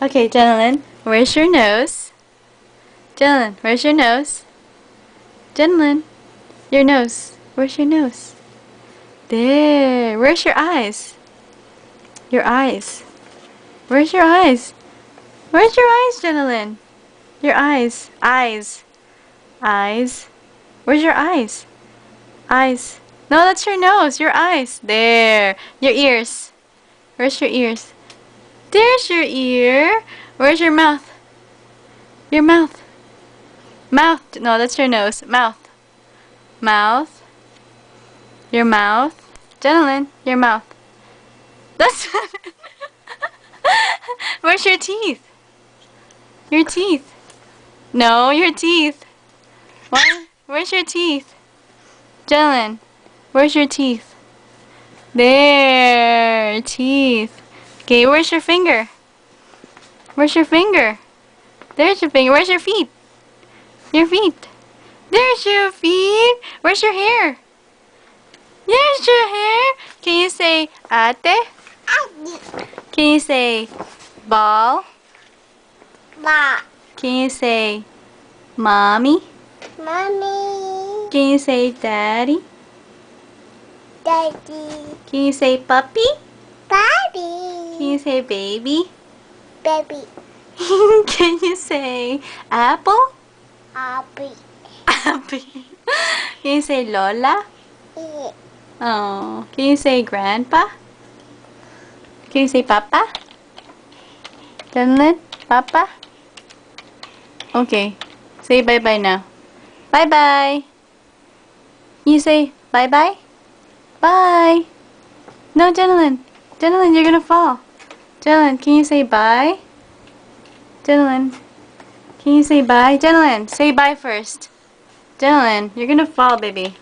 Okay, gentlemen, where's your nose? Gentlemen, where's your nose? Gentlemen, your nose. Where's your nose? There. Where's your eyes? Your eyes. Where's your eyes? Where's your eyes, gentlemen? Your eyes. Eyes. Eyes. Where's your eyes? Eyes. No, that's your nose. Your eyes. There. Your ears. Where's your ears? There's your ear. Where's your mouth? Your mouth. Mouth. No, that's your nose. Mouth. Mouth. Your mouth. Gentlemen, your mouth. That's Where's your teeth? Your teeth. No, your teeth. What? Where's your teeth? Gentlemen, where's your teeth? There. Teeth. Okay, where's your finger? Where's your finger? There's your finger. Where's your feet? Your feet. There's your feet. Where's your hair? There's your hair. Can you say ate? Can you say ball? Can you say mommy? Mommy. Can you say daddy? Daddy. Can you say puppy? Daddy. Can you say baby? Baby. Can you say apple? Abby. Apple. Can you say Lola? Yeah. Oh. Can you say grandpa? Can you say papa? Gentlemen, papa? Okay. Say bye-bye now. Bye-bye. You say bye-bye? Bye. No, gentlemen. Gentlemen, you're gonna fall. Gentlemen, can you say bye? Gentlemen, can you say bye? Gentlemen, say bye first. Gentlemen, you're gonna fall, baby.